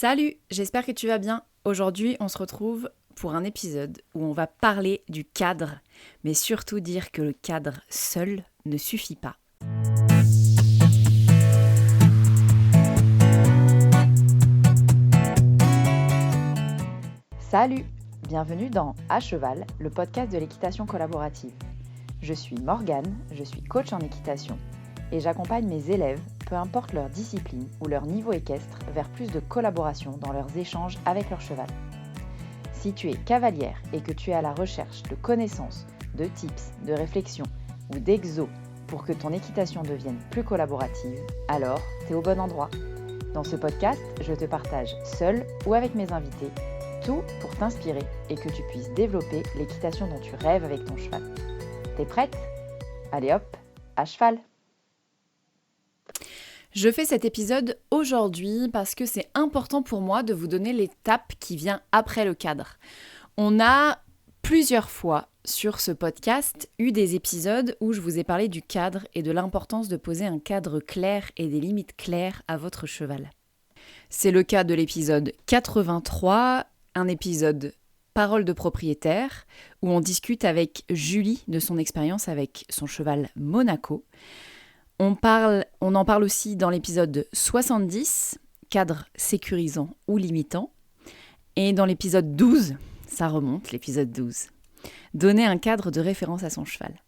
Salut, j'espère que tu vas bien. Aujourd'hui, on se retrouve pour un épisode où on va parler du cadre, mais surtout dire que le cadre seul ne suffit pas. Salut, bienvenue dans À Cheval, le podcast de l'équitation collaborative. Je suis Morgane, je suis coach en équitation et j'accompagne mes élèves, peu importe leur discipline ou leur niveau équestre, vers plus de collaboration dans leurs échanges avec leur cheval. Si tu es cavalière et que tu es à la recherche de connaissances, de tips, de réflexions ou d'exos pour que ton équitation devienne plus collaborative, alors t'es au bon endroit. Dans ce podcast, je te partage seule ou avec mes invités tout pour t'inspirer et que tu puisses développer l'équitation dont tu rêves avec ton cheval. T'es prête ? Allez hop, à cheval ! Je fais cet épisode aujourd'hui parce que c'est important pour moi de vous donner l'étape qui vient après le cadre. On a plusieurs fois sur ce podcast eu des épisodes où je vous ai parlé du cadre et de l'importance de poser un cadre clair et des limites claires à votre cheval. C'est le cas de l'épisode 83, un épisode Parole de propriétaire, où on discute avec Julie de son expérience avec son cheval Monaco. On en parle aussi dans l'épisode 70, cadre sécurisant ou limitant. Et dans l'épisode 12, ça remonte, l'épisode 12, donner un cadre de référence à son cheval.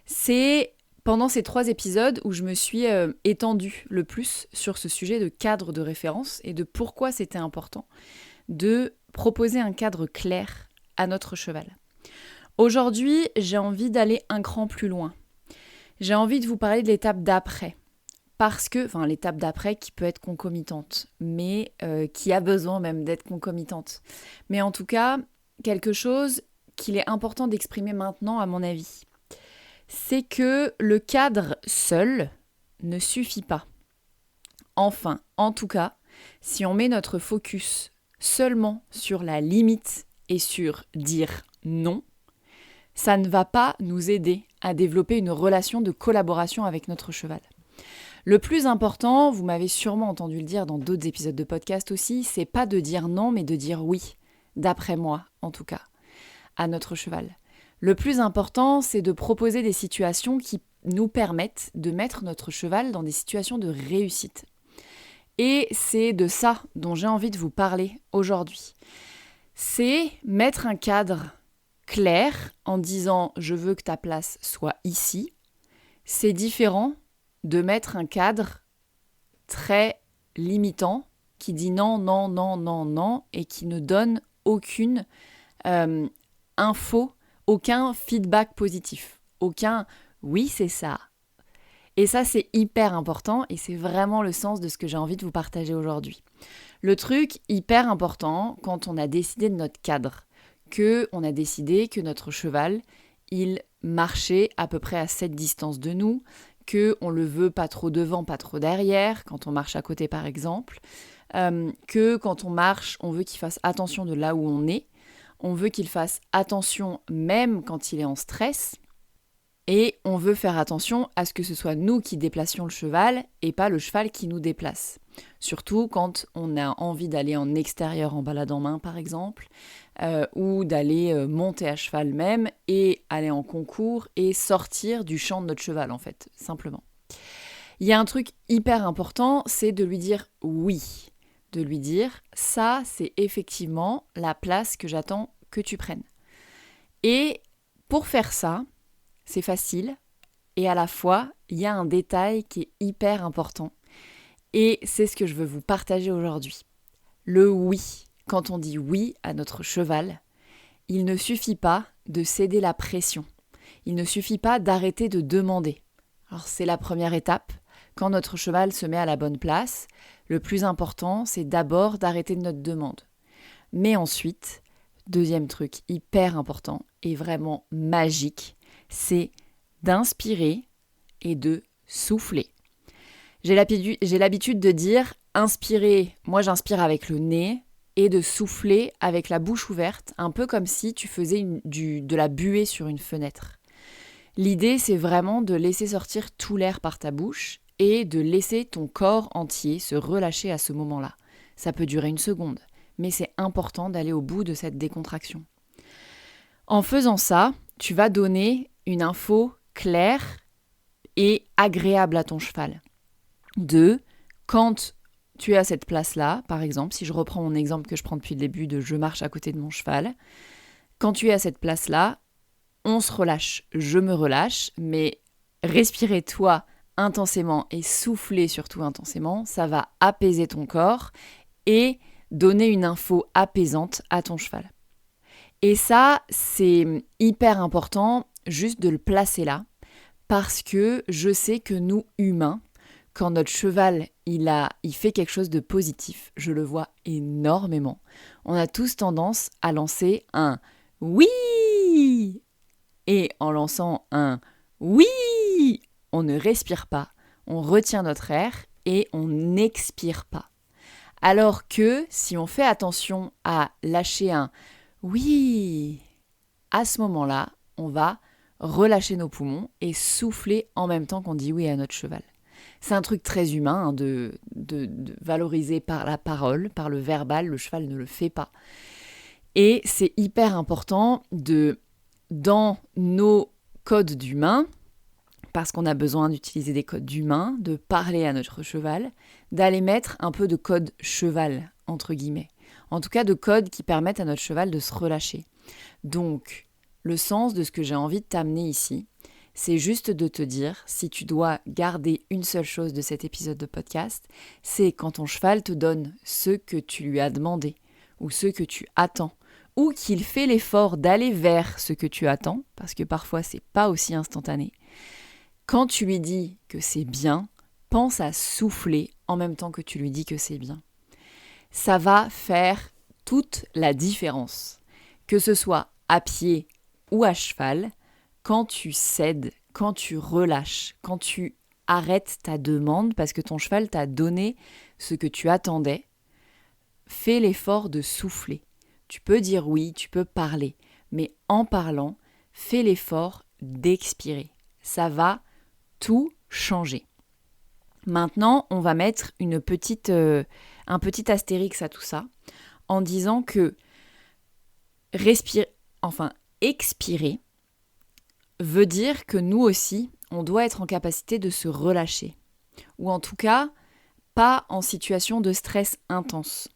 C'est pendant ces 3 épisodes où je me suis étendue le plus sur ce sujet de cadre de référence et de pourquoi c'était important de proposer un cadre clair à notre cheval. Aujourd'hui, j'ai envie d'aller un cran plus loin. J'ai envie de vous parler de l'étape d'après. L'étape d'après qui peut être concomitante, mais qui a besoin même d'être concomitante. Mais en tout cas, quelque chose qu'il est important d'exprimer maintenant, à mon avis. C'est que le cadre seul ne suffit pas. Enfin, en tout cas, si on met notre focus seulement sur la limite et sur dire non, ça ne va pas nous aider à développer une relation de collaboration avec notre cheval. Le plus important, vous m'avez sûrement entendu le dire dans d'autres épisodes de podcast aussi, c'est pas de dire non, mais de dire oui, d'après moi en tout cas, à notre cheval. Le plus important, c'est de proposer des situations qui nous permettent de mettre notre cheval dans des situations de réussite. Et c'est de ça dont j'ai envie de vous parler aujourd'hui. C'est mettre un cadre clair en disant « je veux que ta place soit ici ». C'est différent de mettre un cadre très limitant qui dit non, non, non, non, non et qui ne donne aucune info, aucun feedback positif, aucun « oui, c'est ça ». Et ça, c'est hyper important et c'est vraiment le sens de ce que j'ai envie de vous partager aujourd'hui. Le truc hyper important quand on a décidé de notre cadre, qu'on a décidé que notre cheval, il marchait à peu près à cette distance de nous, qu'on le veut pas trop devant, pas trop derrière, quand on marche à côté par exemple, que quand on marche, on veut qu'il fasse attention de là où on est, on veut qu'il fasse attention même quand il est en stress, et on veut faire attention à ce que ce soit nous qui déplacions le cheval et pas le cheval qui nous déplace. Surtout quand on a envie d'aller en extérieur en balade en main par exemple, ou d'aller monter à cheval même et aller en concours et sortir du champ de notre cheval en fait, simplement. Il y a un truc hyper important, c'est de lui dire oui. De lui dire ça c'est effectivement la place que j'attends que tu prennes. Et pour faire ça, c'est facile et à la fois, il y a un détail qui est hyper important et c'est ce que je veux vous partager aujourd'hui. Le oui. Quand on dit oui à notre cheval, il ne suffit pas de céder la pression. Il ne suffit pas d'arrêter de demander. Alors c'est la première étape. Quand notre cheval se met à la bonne place, le plus important, c'est d'abord d'arrêter de notre demande. Mais ensuite, deuxième truc hyper important et vraiment magique, c'est d'inspirer et de souffler. J'ai l'habitude de dire inspirer, moi j'inspire avec le nez, et de souffler avec la bouche ouverte, un peu comme si tu faisais de la buée sur une fenêtre. L'idée, c'est vraiment de laisser sortir tout l'air par ta bouche et de laisser ton corps entier se relâcher à ce moment-là. Ça peut durer 1 seconde, mais c'est important d'aller au bout de cette décontraction. En faisant ça, tu vas donner une info claire et agréable à ton cheval. Quand tu es à cette place-là, par exemple, si je reprends mon exemple que je prends depuis le début de je marche à côté de mon cheval, quand tu es à cette place-là, on se relâche, je me relâche, mais respirer toi intensément et souffler surtout intensément, ça va apaiser ton corps et donner une info apaisante à ton cheval. Et ça, c'est hyper important juste de le placer là, parce que je sais que nous, humains, quand notre cheval il fait quelque chose de positif, je le vois énormément, on a tous tendance à lancer un « oui » et en lançant un « oui », on ne respire pas, on retient notre air et on n'expire pas. Alors que si on fait attention à lâcher un oui, à ce moment-là, on va relâcher nos poumons et souffler en même temps qu'on dit oui à notre cheval. C'est un truc très humain de valoriser par la parole, par le verbal, le cheval ne le fait pas. Et c'est hyper important dans nos codes d'humain, parce qu'on a besoin d'utiliser des codes d'humain, de parler à notre cheval, d'aller mettre un peu de code cheval, entre guillemets. En tout cas, de codes qui permettent à notre cheval de se relâcher. Donc, le sens de ce que j'ai envie de t'amener ici, c'est juste de te dire, si tu dois garder une seule chose de cet épisode de podcast, c'est quand ton cheval te donne ce que tu lui as demandé, ou ce que tu attends, ou qu'il fait l'effort d'aller vers ce que tu attends, parce que parfois c'est pas aussi instantané. Quand tu lui dis que c'est bien, pense à souffler en même temps que tu lui dis que c'est bien. Ça va faire toute la différence. Que ce soit à pied ou à cheval, quand tu cèdes, quand tu relâches, quand tu arrêtes ta demande parce que ton cheval t'a donné ce que tu attendais, fais l'effort de souffler. Tu peux dire oui, tu peux parler, mais en parlant, fais l'effort d'expirer. Ça va tout changer. Maintenant, on va mettre un petit astérix à tout ça en disant que expirer veut dire que nous aussi, on doit être en capacité de se relâcher. Ou en tout cas, pas en situation de stress intense.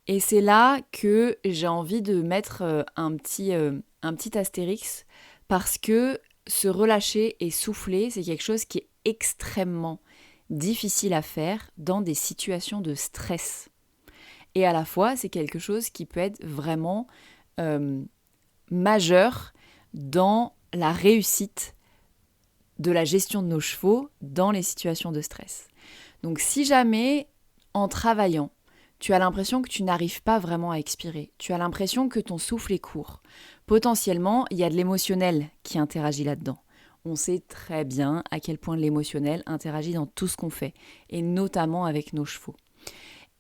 Et c'est là que j'ai envie de mettre un petit astérix parce que se relâcher et souffler, c'est quelque chose qui est extrêmement difficile à faire dans des situations de stress. Et à la fois, c'est quelque chose qui peut être vraiment majeur dans la réussite de la gestion de nos chevaux dans les situations de stress. Donc si jamais, en travaillant, tu as l'impression que tu n'arrives pas vraiment à expirer, tu as l'impression que ton souffle est court, potentiellement, il y a de l'émotionnel qui interagit là-dedans. On sait très bien à quel point l'émotionnel interagit dans tout ce qu'on fait, et notamment avec nos chevaux.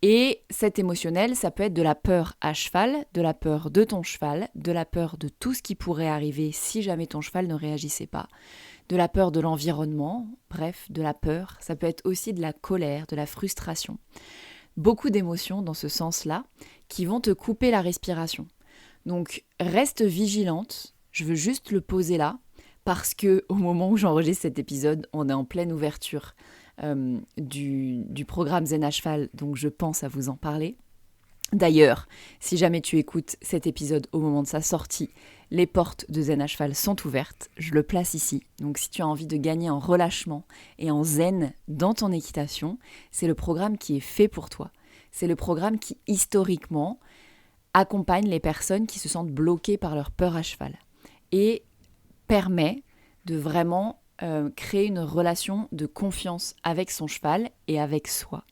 Et cet émotionnel, ça peut être de la peur à cheval, de la peur de ton cheval, de la peur de tout ce qui pourrait arriver si jamais ton cheval ne réagissait pas, de la peur de l'environnement, bref, de la peur. Ça peut être aussi de la colère, de la frustration. Beaucoup d'émotions dans ce sens-là qui vont te couper la respiration. Donc, reste vigilante, je veux juste le poser là, parce que au moment où j'enregistre cet épisode, on est en pleine ouverture du programme Zen à cheval, donc je pense à vous en parler. D'ailleurs, si jamais tu écoutes cet épisode au moment de sa sortie, les portes de Zen à cheval sont ouvertes, je le place ici. Donc si tu as envie de gagner en relâchement et en zen dans ton équitation, c'est le programme qui est fait pour toi. C'est le programme qui, historiquement, accompagne les personnes qui se sentent bloquées par leur peur à cheval et permet de vraiment créer une relation de confiance avec son cheval et avec soi.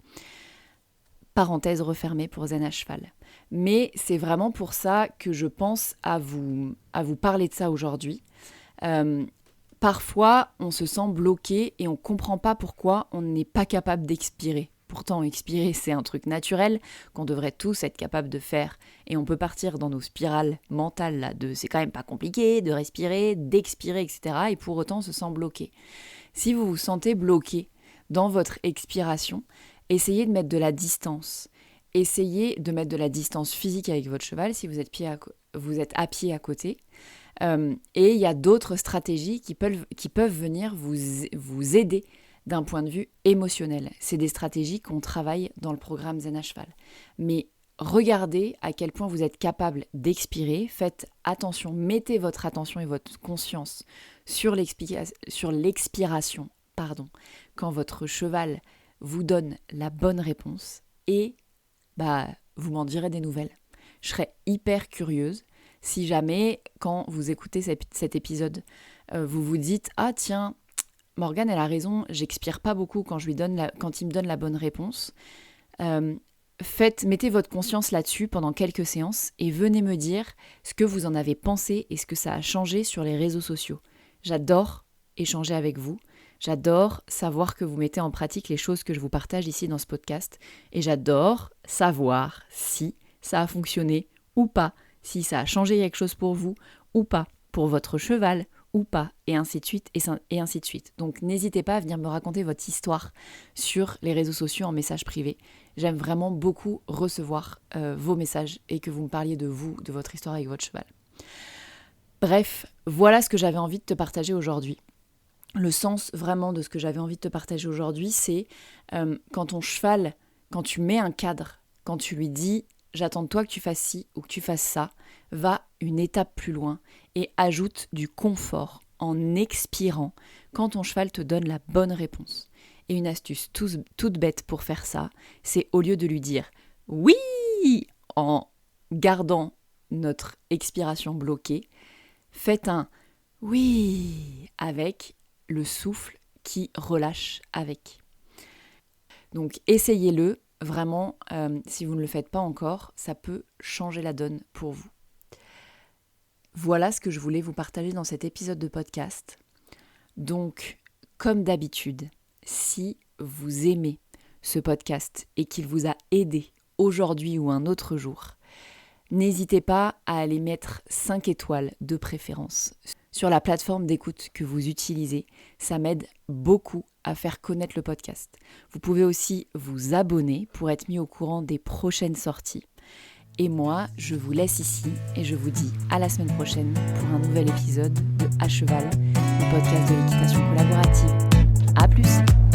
Parenthèse refermée pour Zen à cheval. Mais c'est vraiment pour ça que je pense à vous parler de ça aujourd'hui. Parfois, on se sent bloqué et on ne comprend pas pourquoi on n'est pas capable d'expirer. Pourtant, expirer, c'est un truc naturel qu'on devrait tous être capables de faire. Et on peut partir dans nos spirales mentales là, de c'est quand même pas compliqué de respirer, d'expirer, etc. Et pour autant, on se sent bloqué. Si vous vous sentez bloqué dans votre expiration, essayez de mettre de la distance essayez de mettre de la distance physique avec votre cheval si vous êtes à pied à côté. Et il y a d'autres stratégies qui peuvent venir vous aider d'un point de vue émotionnel. C'est des stratégies qu'on travaille dans le programme Zen à cheval. Mais regardez à quel point vous êtes capable d'expirer. Faites attention, mettez votre attention et votre conscience sur l'expiration, quand votre cheval vous donne la bonne réponse et vous m'en direz des nouvelles. Je serais hyper curieuse si jamais, quand vous écoutez cet épisode, vous vous dites « Ah tiens, Morgane, elle a raison, j'expire pas beaucoup quand il me donne la bonne réponse. » Mettez votre conscience là-dessus pendant quelques séances et venez me dire ce que vous en avez pensé et ce que ça a changé sur les réseaux sociaux. J'adore échanger avec vous. J'adore savoir que vous mettez en pratique les choses que je vous partage ici dans ce podcast. Et j'adore savoir si ça a fonctionné ou pas, si ça a changé quelque chose pour vous ou pas, pour votre cheval ou pas, et ainsi de suite, et ainsi de suite. Donc n'hésitez pas à venir me raconter votre histoire sur les réseaux sociaux en message privé. J'aime vraiment beaucoup recevoir vos messages et que vous me parliez de vous, de votre histoire avec votre cheval. Bref, voilà ce que j'avais envie de te partager aujourd'hui. Le sens vraiment de ce que j'avais envie de te partager aujourd'hui, c'est quand ton cheval, quand tu mets un cadre, quand tu lui dis « j'attends de toi que tu fasses ci ou que tu fasses ça », va une étape plus loin et ajoute du confort en expirant quand ton cheval te donne la bonne réponse. Et une astuce toute bête pour faire ça, c'est au lieu de lui dire « oui » en gardant notre expiration bloquée, faites un « oui » avec le souffle qui relâche avec. Donc essayez-le, vraiment, si vous ne le faites pas encore, ça peut changer la donne pour vous. Voilà ce que je voulais vous partager dans cet épisode de podcast. Donc, comme d'habitude, si vous aimez ce podcast et qu'il vous a aidé aujourd'hui ou un autre jour, n'hésitez pas à aller mettre 5 étoiles de préférence sur la plateforme d'écoute que vous utilisez. Ça m'aide beaucoup à faire connaître le podcast. Vous pouvez aussi vous abonner pour être mis au courant des prochaines sorties. Et moi, je vous laisse ici et je vous dis à la semaine prochaine pour un nouvel épisode de À Cheval, le podcast de l'équitation collaborative. À plus!